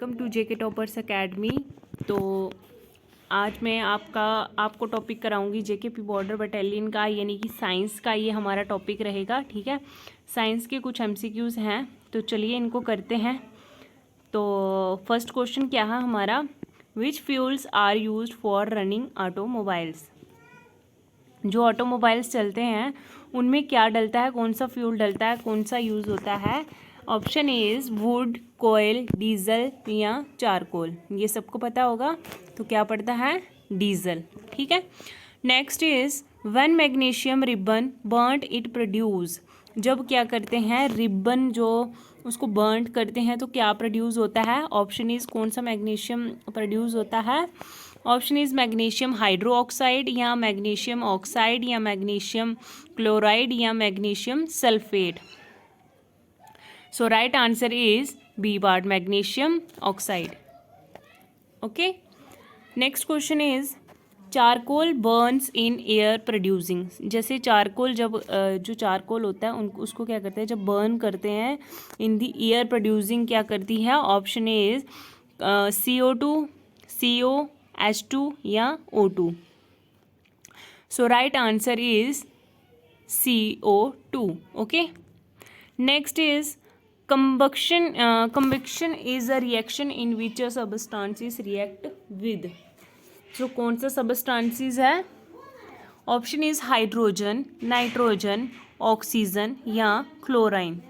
Welcome to JK toppers academy. तो आज मैं आपको टॉपिक कराऊंगी जेकेपी बॉर्डर बटालियन का, यानी कि साइंस का ये हमारा टॉपिक रहेगा। ठीक है, साइंस के कुछ एमसीक्यूज़ हैं, तो चलिए इनको करते हैं। तो फर्स्ट क्वेश्चन क्या है हमारा, which fuels are used for running automobiles. जो ऑटोमोबाइल्स चलते हैं उनमें क्या डलता है, कौन सा फ्यूल डलता है, कौन सा यूज़ होता है। ऑप्शन इज़ वुड, कोयल, डीजल या चारकोल। ये सबको पता होगा, तो क्या पड़ता है, डीजल। ठीक है, next is when magnesium ribbon burnt it produce. जब क्या करते हैं, रिबन जो उसको बर्न करते हैं तो क्या प्रोड्यूस होता है। ऑप्शन इज़ कौन सा मैग्नीशियम प्रोड्यूस होता है। Option is magnesium hydro oxide या मैग्नीशियम ऑक्साइड या मैग्नीशियम क्लोराइड या magnesium sulphate. So right answer is B part, magnesium oxide. Okay, next question is charcoal burns in air producing. जैसे charcoal जब जो charcoal होता है उसको क्या करते हैं, जब बर्न करते हैं इन दी एयर प्रोड्यूसिंग क्या करती है। Option is CO2, CO, H2 या O2। So right answer is CO2। Okay, next is combustion is a reaction in which a substances react with. जो कौन सा सबस्टांसेस है। Option is hydrogen, nitrogen, oxygen या chlorine.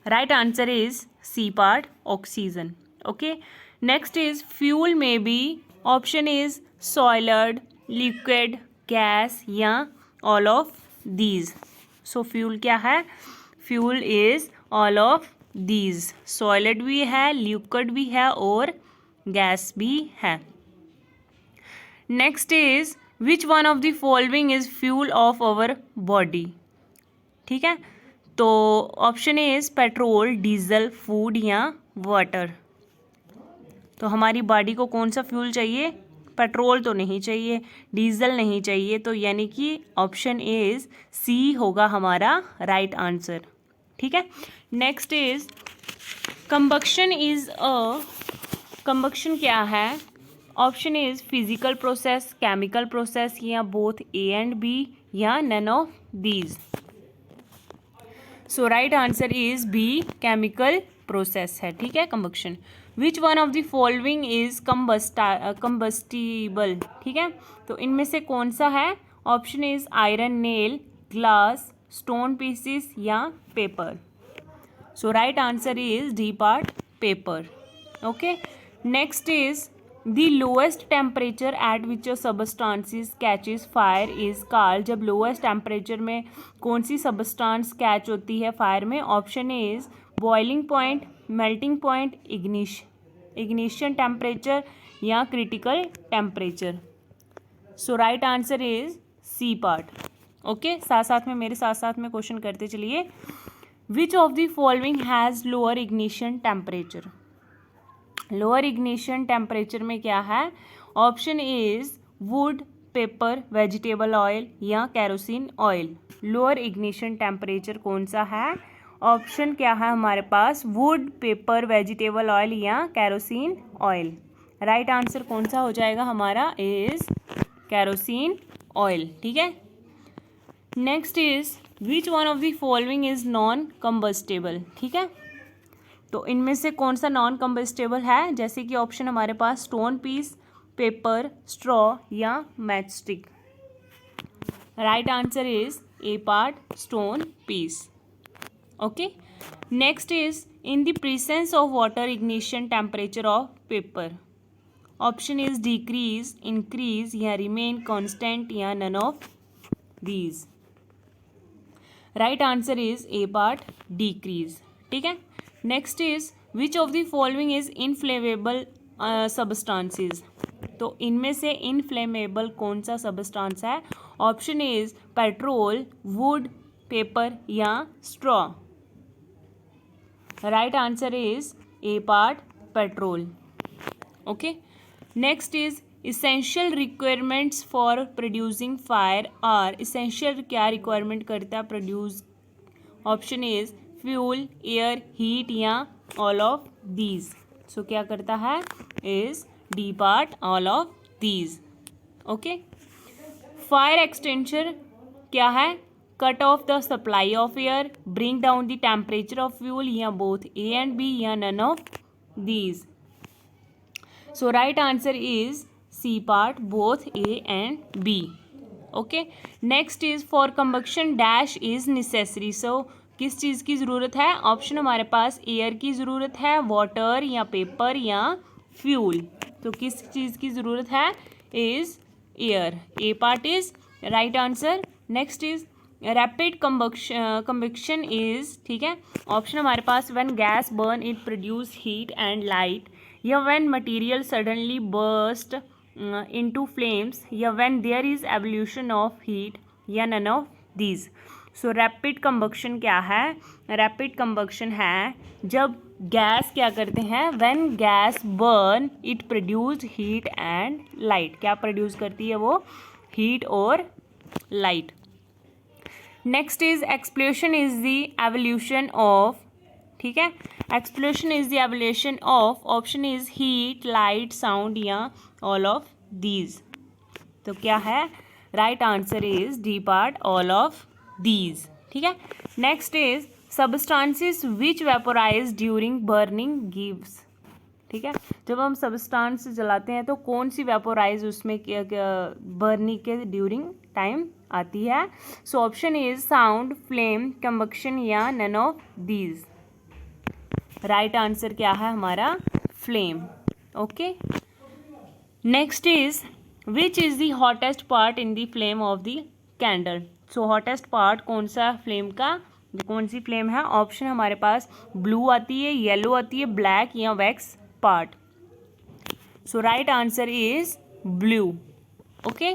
Right answer is C part, oxygen. Okay, next is fuel में B. Option is solid, liquid, gas या all of these. So fuel क्या है, fuel is all of these. Solid भी है, liquid भी है और गैस भी है। Next is which one of the following is fuel of our body. ठीक है, तो option is petrol, diesel, food या वाटर। तो हमारी बॉडी को कौन सा फ्यूल चाहिए, पेट्रोल तो नहीं चाहिए, डीजल नहीं चाहिए, तो यानी कि ऑप्शन इज सी होगा हमारा राइट आंसर। ठीक है, नेक्स्ट इज कंबक्शन क्या है। Option is physical process, chemical process या बोथ ए एंड बी या none of these. So right answer is B, chemical process है। ठीक है, combustion. Which one of the following is combustible. ठीक है, तो इनमें से कौन सा है। Option is iron nail, glass, stone pieces या paper. So right answer is D part, paper. Okay, next is the lowest temperature at which a substances catches fire is called. जब लोएस्ट टेम्परेचर में कौन सी substance catch होती है fire में। Option is boiling point, melting point, ignition temperature या critical temperature. So right answer is C part. Okay, साथ साथ में मेरे साथ में क्वेश्चन करते चलिए। Which of the following has lower ignition temperature. Lower ignition temperature में क्या है। Option is wood, paper, vegetable oil या kerosene oil. Lower ignition temperature कौन सा है। ऑप्शन क्या है हमारे पास, वुड, पेपर, वेजिटेबल ऑयल या कैरोसिन ऑयल। राइट आंसर कौन सा हो जाएगा हमारा, इज कैरोसिन ऑयल। ठीक है, next is which one of the following is non combustible. ठीक है, तो इनमें से कौन सा नॉन कंबस्टेबल है। जैसे कि ऑप्शन हमारे पास स्टोन पीस, पेपर, स्ट्रॉ या match stick. Right answer is A part, stone piece. Okay, next is in the presence of water ignition temperature of paper. Option is decrease, increase या remain constant या none of these. Right answer is A part, decrease. ठीक है, next is which of the following is inflammable substances. तो इनमें से inflammable कौन सा substance है। Option is petrol, would, paper या straw. Right answer is A part, petrol. Okay, next is essential requirements for producing fire are. Essential क्या requirement करता है produce. Option is fuel, air, heat या all of these. So क्या करता है, is D part all of these. Okay, fire extension क्या है, cut off the supply of air, bring down the temperature of fuel, या both A and B, या none of these. So right answer is C part, both A and B. Okay, next is for combustion dash is necessary. So किस चीज़ की ज़रूरत है, option हमारे पास air की ज़रूरत है, वाटर या पेपर या फ्यूल। तो किस चीज़ की ज़रूरत है, is air, A part is right answer. Next is rapid combustion is, ठीक है, ऑप्शन हमारे पास when gas burn it produce heat and light, या when material suddenly burst into flames, या when there is evolution of heat, या none of these. So rapid combustion क्या है, rapid combustion है जब गैस क्या करते हैं, when gas burn it produce heat and light, क्या प्रोड्यूस करती है वो, हीट और light. Next is explosion is the evolution of, ठीक है, explosion is the evolution of, option is heat, light, sound, या ऑल ऑफ दीज। तो क्या है, right answer is D part, all of these. ठीक है, next is substances which vaporise during burning gives. ठीक है, जब हम सबस्टांस जलाते हैं तो कौन सी वेपोराइज उसमें बर्निंग के ड्यूरिंग टाइम आती है। So option is sound, flame, combustion, या none of these. Right answer क्या है हमारा, flame. Okay, next is which is the hottest part in the flame of the candle. So hottest part कौन सा flame का, कौन सी फ्लेम है, option हमारे पास ब्लू आती है, येलो आती है, ब्लैक, या wax part. So right answer is blue. Okay,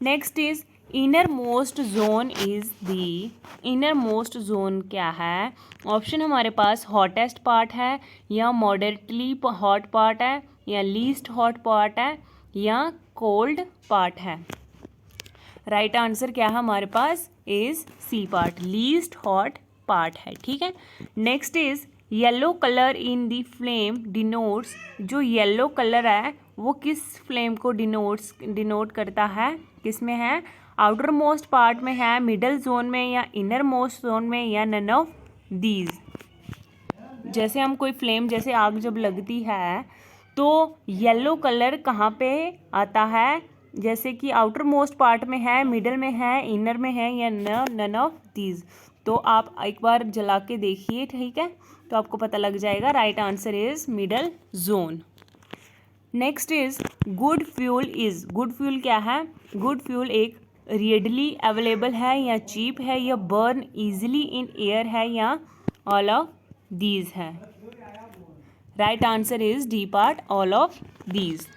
next is inner most zone is the, inner most zone क्या है, ऑप्शन हमारे पास हॉटेस्ट पार्ट है, या मॉडरेटली हॉट पार्ट है, या लीस्ट हॉट पार्ट है, या कोल्ड पार्ट है। राइट आंसर क्या है हमारे पास, is C part, least hot part है। ठीक है, next is yellow colour in the flame denotes, जो येलो कलर है वो किस फ्लेम को डिनोट करता है, किस में है, आउटर मोस्ट पार्ट में है, मिडल जोन में, या इनर मोस्ट जोन में, या नन ऑफ दीज। जैसे हम कोई फ्लेम, जैसे आग जब लगती है तो येलो कलर कहाँ पे आता है, जैसे कि आउटर मोस्ट पार्ट में है, मिडल में है, इनर में है, या नन ऑफ दीज। तो आप एक बार जला के देखिए, ठीक है, तो आपको पता लग जाएगा। Right answer is middle zone. Next is good fuel is, good fuel क्या है, गुड फ्यूल एक रेडली अवेलेबल है, या चीप है, या बर्न इजीली इन एयर है, या ऑल ऑफ दीज है। Right answer is D part, all of these.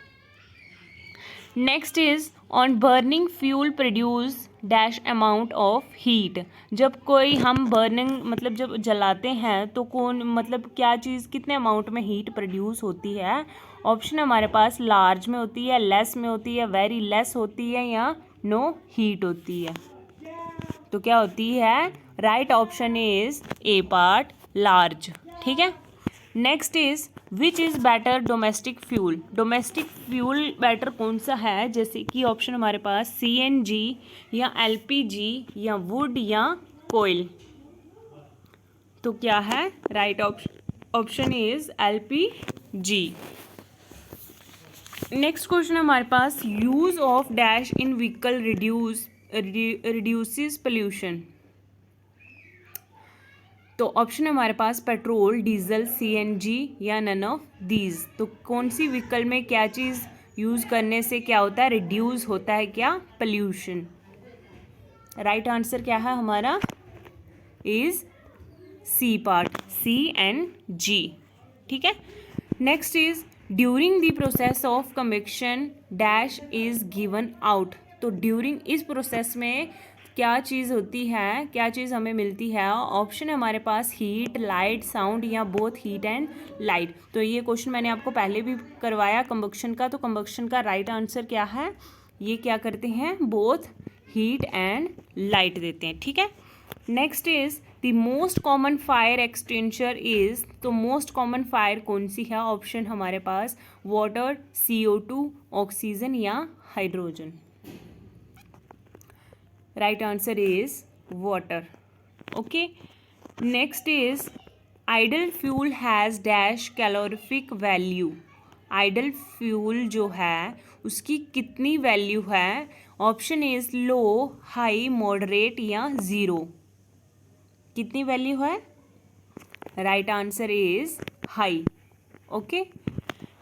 Next is on burning fuel produce dash amount of heat. जब कोई हम बर्निंग मतलब जब जलाते हैं तो कौन मतलब क्या चीज़ कितने अमाउंट में हीट प्रोड्यूस होती है, ऑप्शन हमारे पास लार्ज में होती है, लेस में होती है, वेरी लेस होती है, या नो हीट होती है। तो क्या होती है, right option is A part, large. ठीक है, next is which is better domestic fuel, domestic fuel better कौन सा है, जैसे कि ऑप्शन हमारे पास CNG, या LPG, या वुड, या कोयल। तो क्या है, right option is LPG। Next question हमारे पास, use of dash in vehicle reduces pollution. तो ऑप्शन हमारे पास पेट्रोल, डीजल, CNG, या नन ऑफ दीज। तो कौन सी व्हीकल में क्या चीज़ यूज़ करने से क्या होता है, रिड्यूस होता है क्या, पोल्यूशन। राइट आंसर क्या है हमारा, इज सी पार्ट, CNG। ठीक है, next is during the process of combustion dash is given out. तो ड्यूरिंग इस प्रोसेस में क्या चीज़ होती है, क्या चीज़ हमें मिलती है, ऑप्शन हमारे पास हीट, लाइट, साउंड, या बोथ हीट एंड लाइट। तो ये क्वेश्चन मैंने आपको पहले भी करवाया कंबक्शन का, तो कंबक्शन का राइट आंसर क्या है, ये क्या करते हैं, बोथ हीट एंड लाइट देते हैं। ठीक है, next is the most common fire extinguisher is, तो मोस्ट कॉमन फायर कौन सी है? ऑप्शन हमारे पास वाटर, CO2, ऑक्सीजन या hydrogen. Right answer is water. Okay, next is ideal fuel has dash calorific value. Ideal fuel जो है उसकी कितनी वैल्यू है? Option is low, high, moderate या ज़ीरो। कितनी वैल्यू है? Right answer is high. Okay,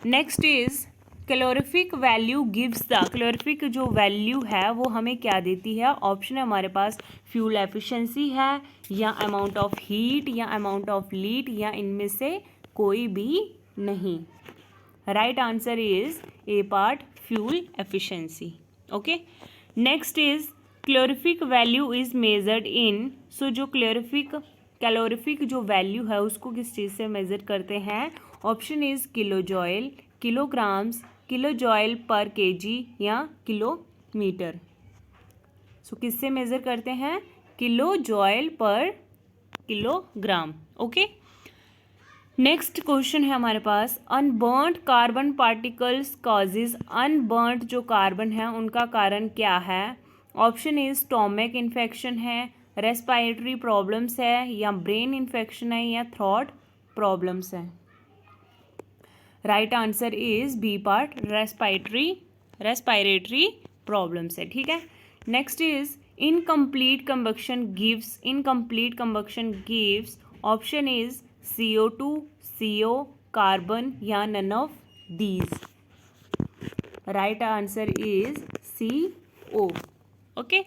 next is calorific value gives the, calorific जो value है वो हमें क्या देती है? ऑप्शन है हमारे पास फ्यूल एफिशिएंसी है, या अमाउंट ऑफ हीट, या अमाउंट ऑफ लीट, या इनमें से कोई भी नहीं। Right answer is A part, fuel efficiency. Okay, next is calorific value is measured in, so जो कैलोरीफिक जो वैल्यू है उसको किस चीज़ से मेजर करते हैं? Option is kilo Joel, kilograms, kilo Joel पर केजी या किलोमीटर। सो किससे मेजर करते हैं? किलो जॉयल पर किलोग्राम। ओके, नेक्स्ट क्वेश्चन है हमारे पास, unburned carbon particles causes, unburned जो कार्बन है उनका कारण क्या है? ऑप्शन इज स्टोमक इन्फेक्शन है, रेस्पिरेटरी प्रॉब्लम्स है, या ब्रेन इन्फेक्शन है, या थ्रोट प्रॉब्लम्स है। Right answer is B part, respiratory problems है। ठीक है, next is incomplete combustion gives, incomplete combustion gives, option is CO2, CO, carbon या none of these. Right answer is CO। Okay,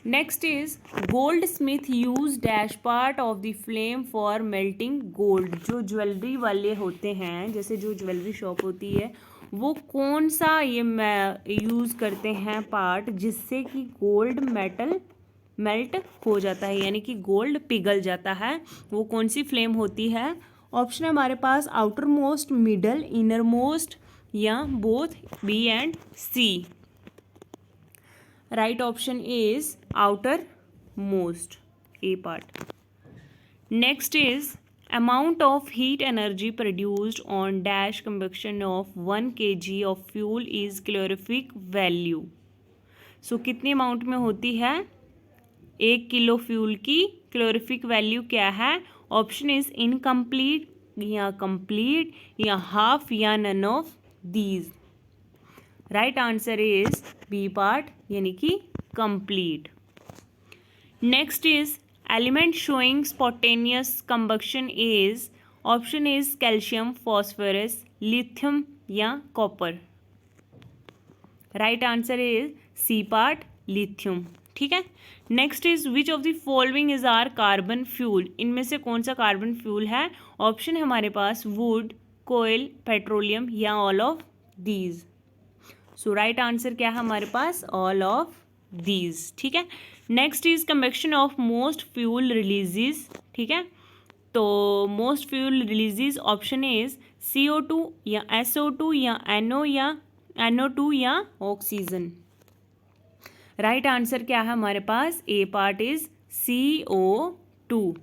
next is goldsmith use dash part of the flame for melting gold. जो jewellery वाले होते हैं, जैसे जो jewellery shop होती है, वो कौन सा ये यूज़ करते हैं पार्ट जिससे कि गोल्ड मेटल मेल्ट हो जाता है, यानी कि गोल्ड पिघल जाता है? वो कौन सी फ्लेम होती है? ऑप्शन है हमारे पास outermost, middle, innermost, या both, B and C. Right option is outermost, A part. Next is amount of heat energy produced on dash combustion of 1 kg of fuel is calorific value. So कितनी amount में होती है 1 किलो fuel की? Calorific value क्या है? Option is incomplete, या complete, या हाफ, या none of these. Right answer is B part, यानी कि complete. Next is element showing spontaneous combustion is, option is calcium, phosphorus, lithium या copper. Right answer is C part, lithium. ठीक है, next is which of the following is are carbon fuel. इनमें से कौन सा carbon fuel है? Option है हमारे पास वुड, कोयल, पेट्रोलियम, या all of these. So right answer क्या है हमारे पास? All of these. ठीक है, next is combustion of most fuel releases. ठीक है, तो most fuel releases option is CO2 या SO2 या NO2 या ऑक्सीजन। राइट आंसर क्या है हमारे पास? A part is CO2।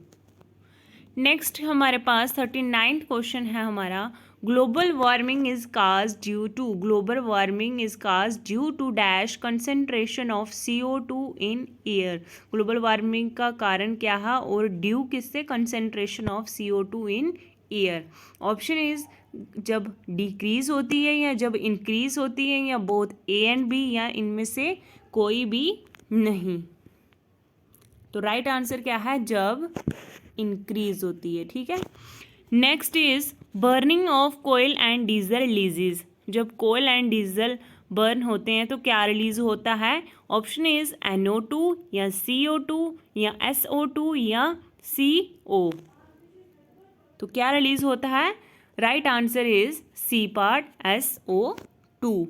Next हमारे पास 39th क्वेश्चन है हमारा, global warming is cause due to, global warming is cause due to dash concentration of CO2 in air. Global warming का कारण क्या है और ड्यू किससे? Concentration of CO2 in air. Option is जब डिक्रीज होती है, या जब इंक्रीज होती है, या बोथ A एंड B, या इनमें से कोई भी नहीं। तो राइट आंसर क्या है? जब इंक्रीज होती है। ठीक है, नेक्स्ट इज बर्निंग ऑफ कोयल एंड डीजल रिलीजेस। जब कोयल एंड डीजल बर्न होते हैं तो क्या रिलीज होता है? ऑप्शन इज NO2 या CO2 या SO2 या CO। तो क्या रिलीज होता है? Right answer is C part, SO2।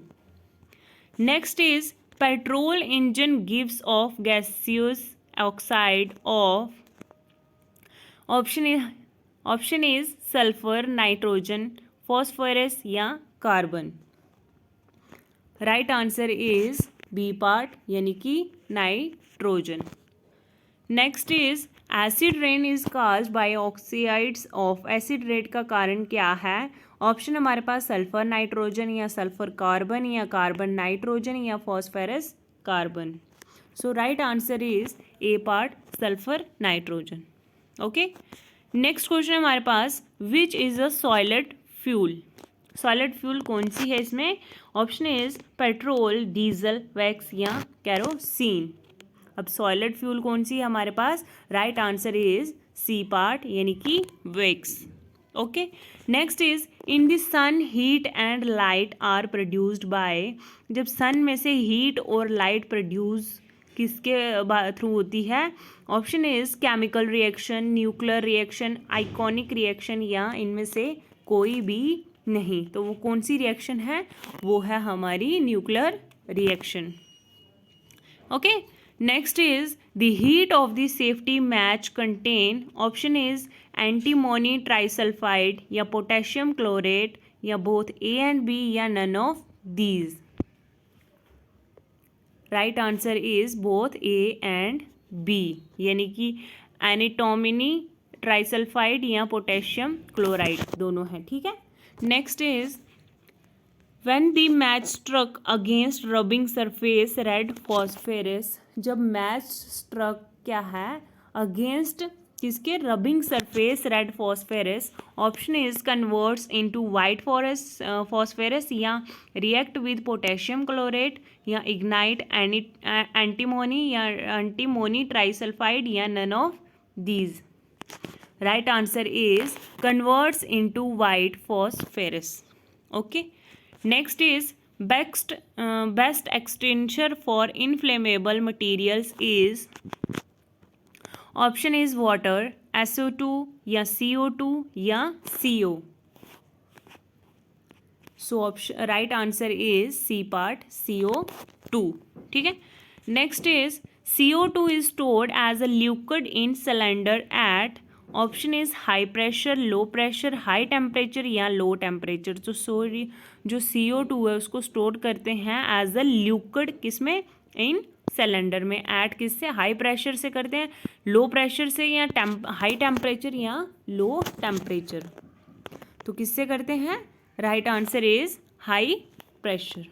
Next is petrol engine gives off gaseous oxide of, option is sulphur, nitrogen, phosphorus या carbon. Right answer is B part, यानी कि nitrogen. Next is acid rain is caused by oxides of. Acid rain का कारण क्या है? Option हमारे पास sulphur nitrogen या सल्फर कार्बन या कार्बन नाइट्रोजन या phosphorus carbon. So right answer is A part sulphur nitrogen. Okay, next question हमारे पास which is a solid fuel. Solid fuel कौन सी है इसमें? Option is petrol, diesel, wax या कैरोसिन। अब सॉलिड फ्यूल कौन सी है हमारे पास? Right answer is C part यानी कि wax. Okay, next is in the sun heat and light are produced by. जब सन में से हीट और लाइट प्रोड्यूस किसके थ्रू होती है? Option is chemical reaction, nuclear reaction, iconic reaction या इनमें से कोई भी नहीं। तो वो कौन सी रिएक्शन है? वो है हमारी nuclear reaction. Okay, next is the heat of the safety match contain. Option is antimony trisulphide या पोटेशियम क्लोरेट या बोथ ए एंड बी या none of these. Right answer is both A and B यानी कि antimony trisulphide या potassium chloride दोनों है। ठीक है, next is when the match struck against rubbing surface red phosphorus. जब मैच स्ट्रक क्या है? अगेंस्ट किसके? Rubbing surface red phosphorus. Option is converts into white phosphorus या रिएक्ट विद पोटेशियम क्लोरेट या इग्नाइट एंटीमोनी या एंटीमोनी ट्राइसल्फाइड या none of these. Right answer is converts into white phosphorus. Okay, next is best extension for inflammable materials is. Option is water, SO2 या CO2 या CO। So option right answer is C part CO2। ठीक है, next is CO2 is stored as a liquid in cylinder at. Option is high pressure, low pressure, high temperature या low temperature. तो sorry जो CO2 है उसको store करते हैं as a liquid किसमें? इन सिलेंडर में। ऐड किससे? हाई प्रेशर से करते हैं, लो प्रेशर से या हाई टेम्परेचर या लो टेम्परेचर। तो किससे करते हैं? Right answer is high pressure.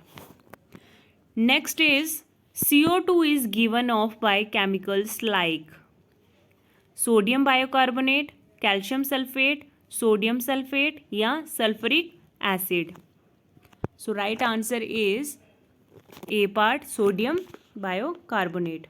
Next is CO2 is given off by chemicals like sodium bicarbonate, calcium sulphate, sodium sulphate या sulphuric acid. So right answer is A part sodium bicarbonate.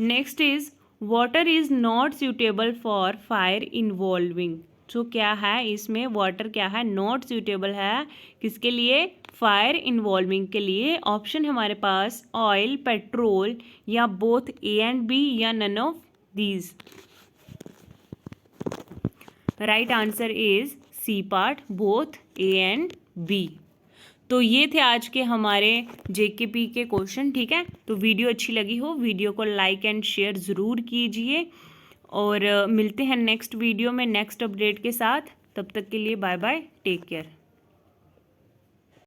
Next is water is not suitable for fire involving. So क्या है इसमें? Water क्या है? Not suitable है किसके लिए? Fire involving के लिए। ऑप्शन हमारे पास ऑयल, पेट्रोल या बोथ ए एंड बी या none of these. Right answer is C part both A and B. तो ये थे आज के हमारे JKP के क्वेश्चन। ठीक है, तो वीडियो अच्छी लगी हो वीडियो को लाइक एंड शेयर ज़रूर कीजिए और मिलते हैं नेक्स्ट वीडियो में नेक्स्ट अपडेट के साथ। तब तक के लिए बाय बाय, टेक केयर।